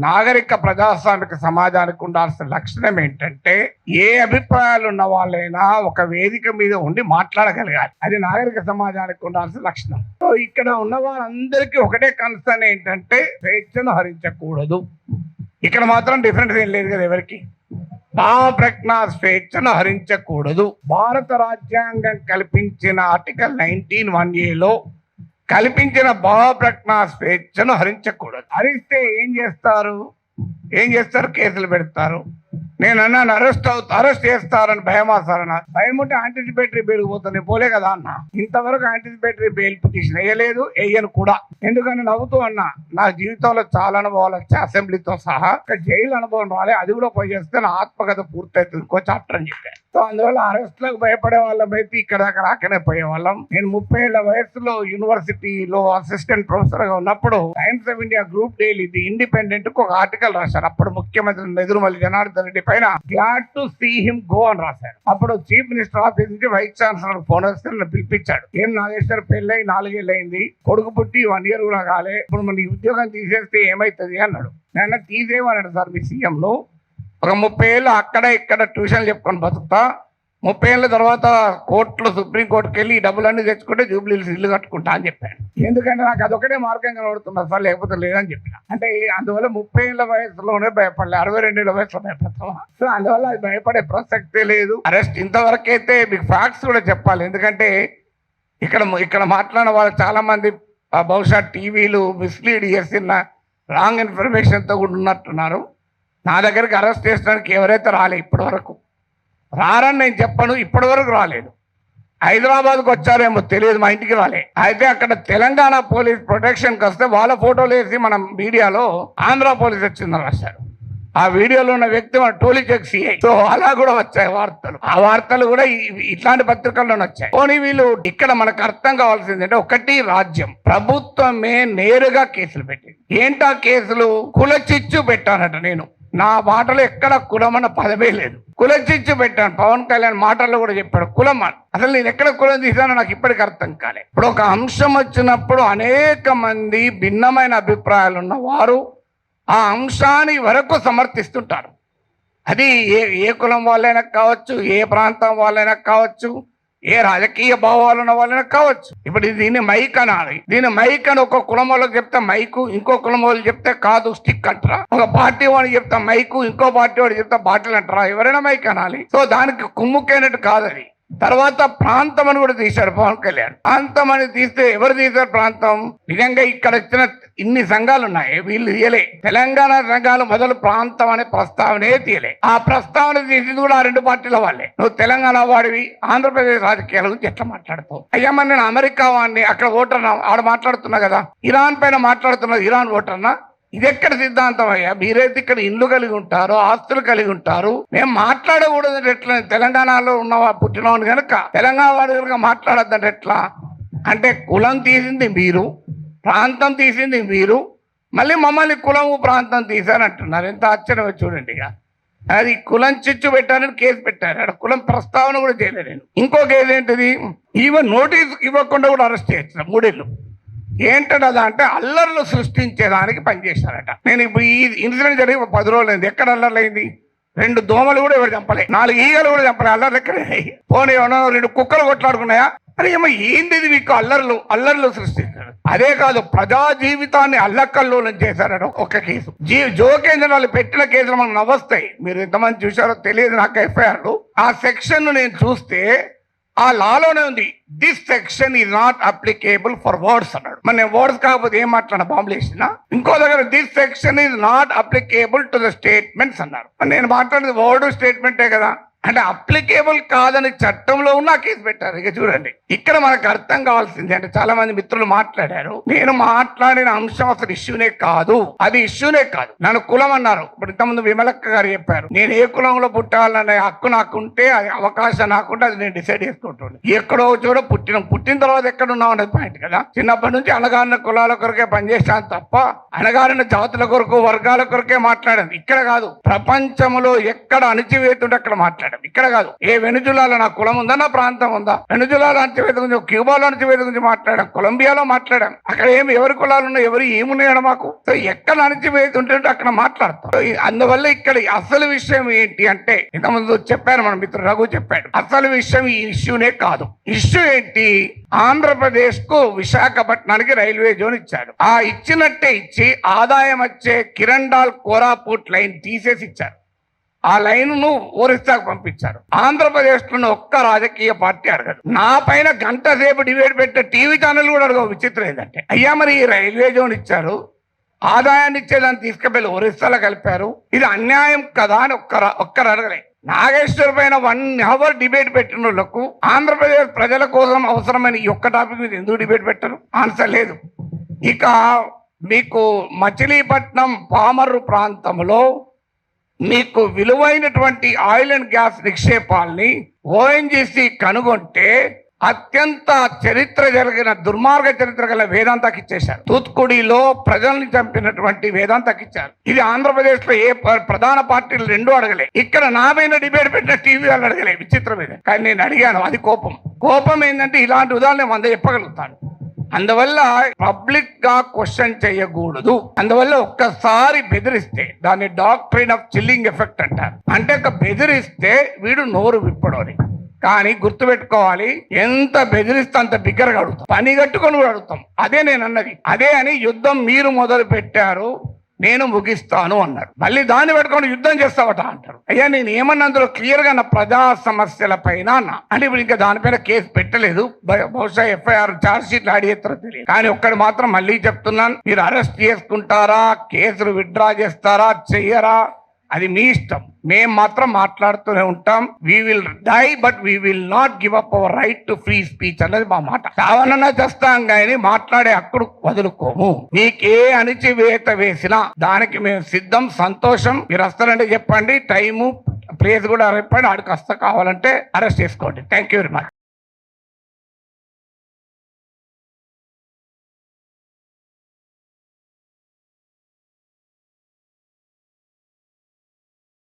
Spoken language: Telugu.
నాగరిక ప్రజాస్వామిక సమాజానికి ఉండాల్సిన లక్షణం ఏంటంటే ఏ అభిప్రాయాలు ఉన్న వాళ్ళైనా ఒక వేదిక మీద ఉండి మాట్లాడగలగాలి. అది నాగరిక సమాజానికి ఉండాల్సిన లక్షణం. సో ఇక్కడ ఉన్న వాళ్ళందరికీ ఒకటే కన్సర్న్ ఏంటంటే స్వేచ్ఛను హరించకూడదు. ఇక్కడ మాత్రం డిఫరెన్స్ ఏం లేదు కదా ఎవరికి. భావ ప్రజ్ఞ స్వేచ్ఛను హరించకూడదు. భారత రాజ్యాంగం కల్పించిన ఆర్టికల్ 19(1)A కల్పించిన భావ ప్రజ్ఞ స్వేచ్ఛను హరించకూడదు. హరిస్తే ఏం చేస్తారు? కేసులు పెడతారు. నేను అన్నాను అరెస్ట్ చేస్తారని భయమా సార్ అన్న. భయం ఉంటే యాంటిసిపేటరీ బెయిల్ పోతుంది, పోలే కదా అన్న. ఇంతవరకు యాంటిసిపేటరీ బెయిల్ పిటిషన్ వేయలేదు, వేయను కూడా. ఎందుకని నవ్వుతూ అన్నా, నా జీవితంలో చాలా అనుభవాలు వచ్చాయి, అసెంబ్లీతో సహా. జైలు అనుభవం రాలే, అది కూడా పోయి చేస్తే నా ఆత్మకథ పూర్తవుతుంది, ఇంకో చాప్టర్ అని చెప్పాను. సో అందువల్ల అరెస్ట్లకు భయపడే వాళ్ళం అయితే ఇక్కడ దాకా రాకనే పోయేవాళ్ళం. నేను 30 ఏళ్ల వయసులో యూనివర్సిటీలో అసిస్టెంట్ ప్రొఫెసర్ గా ఉన్నప్పుడు times of India group daily independent కు ఒక ఆర్టికల్ రాశారు. అప్పుడు ముఖ్యమంత్రి నెదురుమల్లి జనార్దన్ రెడ్డి పైన glad to see him go అని రాశారు. అప్పుడు చీఫ్ మినిస్టర్ ఆఫీస్ నుంచి వైస్ ఛాన్సలర్ ఫోన్ వస్తే నన్ను పిలిపించాడు. ఏం నాగేశ్వర పెళ్ళై 4 ఏళ్ళు అయింది, కొడుకు పుట్టి 1 year కూడా కాలే, ఇప్పుడు మన ఉద్యోగం తీసేస్తే ఏమైతుంది అన్నాడు. నేను తీసేయమన్నాడు సార్ మీ సీఎంను. ఒక 30 ఏళ్ళు అక్కడ ఇక్కడ ట్యూషన్లు చెప్పుకొని బతుకుతా, 30 ఏళ్ళ తర్వాత కోర్టులో సుప్రీంకోర్టుకి వెళ్ళి ఈ డబ్బులన్నీ తెచ్చుకుంటే జూబ్లీహిల్స్ ఇల్లు కట్టుకుంటా అని చెప్పాను. ఎందుకంటే నాకు అదొకటే మార్గం కనబడుతున్నా సార్, లేకపోతే లేదని చెప్పిన. అంటే అందువల్ల 30 ఏళ్ళ వయసులోనే భయపడలే, 62 ఏళ్ళ వయసులో భయపడతాం. సో అందువల్ల అది భయపడే ప్రసక్తే లేదు. అరెస్ట్ ఇంతవరకు అయితే మీకు ఫ్యాక్ట్స్ కూడా చెప్పాలి. ఎందుకంటే ఇక్కడ మాట్లాడిన వాళ్ళు చాలా మంది బహుశా టీవీలు మిస్లీడ్ చేసిన రాంగ్ ఇన్ఫర్మేషన్తో కూడా ఉన్నట్టున్నారు. నా దగ్గరికి అరెస్ట్ చేసడానికి ఎవరైతే రాలే ఇప్పటి వరకు, రారని నేను చెప్పను, ఇప్పటి వరకు రాలేదు. హైదరాబాద్కు వచ్చారేమో తెలియదు, మా ఇంటికి రాలే. అయితే అక్కడ తెలంగాణ పోలీస్ ప్రొటెక్షన్కి వస్తే వాళ్ళ ఫోటోలు వేసి మన మీడియాలో ఆంధ్ర పోలీస్ వచ్చిందని రాశారు. ఆ వీడియోలో ఉన్న వ్యక్తి మన టోలీచెక్ సిఐ. సో అలా కూడా వచ్చాయి వార్తలు. ఆ వార్తలు కూడా ఇట్లాంటి పత్రికల్లోనే వచ్చాయి. పోనీ వీళ్ళు ఇక్కడ మనకు అర్థం కావాల్సింది అంటే, ఒకటి రాజ్యం ప్రభుత్వమే నేరుగా కేసులు పెట్టింది. ఏంటా కేసులు? కులచిచ్చు పెట్టానట. నేను నా మాటలో ఎక్కడ కులం అన్న పదమే లేదు, కులచిచ్చు పెట్టాను. పవన్ కళ్యాణ్ మాటల్లో కూడా చెప్పాడు కులం అని. అసలు నేను ఎక్కడ కులం తీసానో నాకు ఇప్పటికి అర్థం కాలే. ఇప్పుడు ఒక అంశం వచ్చినప్పుడు అనేక మంది భిన్నమైన అభిప్రాయాలు ఉన్న వారు ఆ అంశాన్ని వరకు సమర్థిస్తుంటారు. అది ఏ కులం వాళ్ళైనా కావచ్చు, ఏ ప్రాంతం వాళ్ళైనా కావచ్చు, ఏ రాజకీయ భావాలు ఉన్న వాళ్ళైనా కావచ్చు. ఇప్పుడు దీన్ని మైక్ అనాలి. దీన్ని మైక్ అని ఒక కులం వాళ్ళకి చెప్తే మైకు, ఇంకో కులం వాళ్ళు చెప్తే కాదు స్టిక్ అంటారా? ఒక పార్టీ వాడికి చెప్తే మైకు, ఇంకో పార్టీ వాడికి చెప్తే బాటిల్ అంటారా? ఎవరైనా మైక్ అనాలి. సో దానికి కుమ్ముకైనట్టు కాదు అది. తర్వాత ప్రాంతం అని కూడా తీశాడు పవన్ కళ్యాణ్. ప్రాంతం అని తీస్తే ఎవరు తీశారు ప్రాంతం? నిజంగా ఇక్కడ వచ్చిన ఇన్ని సంఘాలు ఉన్నాయి, వీళ్ళు తీయలే. తెలంగాణ సంఘాలు మొదలు ప్రాంతం అనే ప్రస్తావనే తీయలే. ఆ ప్రస్తావన తీసింది కూడా ఆ 2 పార్టీల వాళ్ళే. నువ్వు తెలంగాణ వాడివి, ఆంధ్రప్రదేశ్ రాజకీయాల గురించి ఎట్లా మాట్లాడతావు? అయ్యమ్మ నేను అమెరికా వాడిని, అక్కడ ఓటర్నా, ఆడ మాట్లాడుతున్నా కదా. ఇరాన్ పైన మాట్లాడుతున్నది, ఇరాన్ ఓటర్నా? ఇది ఎక్కడ సిద్ధాంతం అయ్యా? మీరైతే ఇక్కడ ఇల్లు కలిగి ఉంటారు, ఆస్తులు కలిగి ఉంటారు. మేము మాట్లాడకూడదు ఎట్లా? తెలంగాణలో ఉన్న పుట్టినవాడు కనుక తెలంగాణ వాడు కనుక మాట్లాడద్దంటే ఎట్లా? అంటే కులం తీసింది మీరు, ప్రాంతం తీసింది మీరు, మళ్ళీ మమ్మల్ని కులము ప్రాంతం తీశారంటున్నారు. ఎంత ఆశ్చర్యం చూడండి. ఇక అది కులం చిచ్చు పెట్టారని కేసు పెట్టారు. అక్కడ కులం ప్రస్తావన కూడా చేయలేదు. నేను ఇంకో కేసు ఏంటిది, ఈవెన్ నోటీస్ ఇవ్వకుండా కూడా అరెస్ట్ చేయొచ్చు 3 ఏళ్ళు. ఏంటదా అంటే అల్లర్లు సృష్టించేదానికి పనిచేశారట. నేను ఇప్పుడు ఈ ఇన్సిడెంట్ జరిగి 10 రోజులు అయింది. ఎక్కడ అల్లర్లు అయింది? 2 దోమలు కూడా ఎవరు చంపలే, 4 ఈగలు కూడా చంపలే. అల్లర్లు ఎక్కడ? పోనీ 2 కుక్కలు కొట్లాడుకున్నాయా? అరే ఏమో ఏంది మీకు అల్లర్లు సృష్టించారు. అదే కాదు, ప్రజా జీవితాన్ని అల్లకల్లోలం చేశారట ఒక కేసు. జోకేంద్రాలు పెట్టిన కేసులు మనకు నవ్వొస్తాయి. మీరు ఎంతమంది చూసారో తెలియదు నాకు ఎఫ్ఐఆర్లు. ఆ సెక్షన్ నేను చూస్తే ఆ లాలోనే ఉంది, this section is not applicable for words అన్నాడు. మన వర్డ్స్ కాకపోతే ఏం మాట్లాడిన బాంబులు వేసిన. ఇంకో దగ్గర this section is not applicable to the statements అన్నారు. నేను మాట్లాడేది వర్డ్ స్టేట్మెంటే కదా. అంటే అప్లికేబుల్ కాదని చట్టంలో ఉన్న కేసు పెట్టారు. ఇక చూడండి, ఇక్కడ మనకు అర్థం కావాల్సింది అంటే, చాలా మంది మిత్రులు మాట్లాడారు, నేను మాట్లాడిన అంశం అసలు ఇష్యూనే కాదు, అది ఇష్యూనే కాదు. నన్ను కులం అన్నారు. ఇప్పుడు ఇంతకుముందు విమలక్క గారు చెప్పారు, నేను ఏ కులంలో పుట్టాలనే హక్కు నాకుంటే, అది అవకాశం నాకుంటే అది నేను డిసైడ్ చేసుకుంటాను. ఎక్కడో చోట పుట్టిన తర్వాత ఎక్కడ ఉన్నాం అనేది పాయింట్ కదా. చిన్నప్పటి నుంచి అణగారిన కులాల కొరకే పనిచేశాను తప్ప అణగారిన జాతుల కొరకు వర్గాల కొరకే మాట్లాడాను. ఇక్కడ కాదు, ప్రపంచంలో ఎక్కడ అణిచివేతుంటే అక్కడ మాట్లాడాను. మాట్లాడడం. ఇక్కడ కాదు, ఏ వెనుజులాలో నా కులం ఉందా, నా ప్రాంతం ఉందా, వెనుజులాలో అణచివేత గురించి, క్యూబాలో అణచివేత గురించి మాట్లాడాం, కొలంబియాలో మాట్లాడాం. అక్కడ ఎవరి కులాలు ఉన్నాయి, ఎవరు ఏమున్నాయో మాకు. సో ఎక్కడ అణచివేత ఉంటే అక్కడ మాట్లాడతాం. అందువల్ల ఇక్కడ అసలు విషయం ఏంటి అంటే, ఇంతకుముందు చెప్పారు మన మిత్రుడు రఘు చెప్పాడు, అసలు విషయం ఈ ఇష్యూనే కాదు. ఇష్యూ ఏంటి, ఆంధ్రప్రదేశ్ కు విశాఖపట్నానికి రైల్వే జోన్ ఇచ్చాడు. ఆ ఇచ్చినట్టే ఇచ్చి ఆదాయం వచ్చే కిరండాల్ కోరాపుట్ లైన్ తీసేసి ఇచ్చారు. ఆ లైన్ ను ఒరిస్సాకు పంపించారు. ఆంధ్రప్రదేశ్ లో ఒక్క రాజకీయ పార్టీ అడగదు. నా పైన గంట సేపు డిబేట్ పెట్టే టీవీ ఛానల్ కూడా అడగవు. విచిత్రం ఏంటంటే, అయ్యా మరి ఈ రైల్వే జోన్ ఇచ్చారు, ఆదాయాన్ని ఇచ్చేదాన్ని తీసుకెళ్లి ఒరిస్సాలో కలిపారు, ఇది అన్యాయం కదా అని ఒక్కరు అడగలే. నాగేశ్వర్ పైన 1 hour డిబేట్ పెట్టిన వాళ్ళకు ఆంధ్రప్రదేశ్ ప్రజల కోసం అవసరమైన ఈ ఒక్క టాపిక్ మీద ఎందుకు డిబేట్ పెట్టరు? ఆన్సర్ లేదు. ఇక మీకు మచిలీపట్నం పామర్రు ప్రాంతంలో మీకు విలువైనటువంటి ఆయిల్ అండ్ గ్యాస్ నిక్షేపాల్ని ఓఎన్జీసీ కనుగొంటే అత్యంత చరిత్ర జరిగిన దుర్మార్గ చరిత్ర గల వేదాంతకి ఇచ్చేశారు. తూత్కుడిలో ప్రజల్ని చంపినటువంటి వేదాంతకి ఇచ్చారు. ఇది ఆంధ్రప్రదేశ్ లో ఏ ప్రధాన పార్టీలు రెండూ అడగలే. ఇక్కడ నా పైన డిబేట్ పెట్టిన టీవీ వాళ్ళు అడగలే. విచిత్రం ఇది. కానీ నేను అడిగాను, అది కోపం ఏంటంటే ఇలాంటి ఉదాహరణ 100 చెప్పగలుగుతాను. అందువల్ల పబ్లిక్ గా క్వశ్చన్ చేయకూడదు. అందువల్ల ఒక్కసారి బెదిరిస్తే దాన్ని డాక్ట్రిన్ ఆఫ్ చిల్లింగ్ ఎఫెక్ట్ అంటారు. అంటే ఒక బెదిరిస్తే వీడు నోరు విప్పడని. కానీ గుర్తుపెట్టుకోవాలి, ఎంత బెదిరిస్తే అంత బిగ్గరగా అడుగుతాం, పని కట్టుకొని కూడా అడుగుతాం. అదే నేను అన్నది. అదే అని యుద్ధం మీరు మొదలు పెట్టారు, నేను ముగిస్తాను అన్నారు. మళ్ళీ దాన్ని పెట్టుకొని యుద్ధం చేస్తావట అంటారు. అయ్యా నేను ఏమన్నా అందులో క్లియర్ గా నా ప్రజా సమస్యల పైన అంటే ఇప్పుడు ఇంకా దానిపైన కేసు పెట్టలేదు. బహుశా ఎఫ్ఐఆర్ ఛార్జ్ షీట్లు అడిగేస్తారో తెలియదు. కానీ ఒక్కటి మాత్రం మళ్ళీ చెప్తున్నాను, మీరు అరెస్ట్ చేసుకుంటారా, కేసులు విత్డ్రా చేస్తారా, చెయ్యరా, అది మీ ఇష్టం. మేము మాత్రం మాట్లాడుతూనే ఉంటాం. We will die but we will not give up our right to free speech అన్నది మా మాట. చావనన్నా చేస్తాం కానీ మాట్లాడే హక్కును వదులుకోము. నీకే అణిచివేత వేసినా దానికి మేము సిద్ధం. సంతోషం. మీరు వస్తారంటే చెప్పండి, టైము ప్లేస్ కూడా చెప్పండి, ఆడికి వస్తా, కావాలంటే అరెస్ట్ చేసుకోండి. Thank you very much.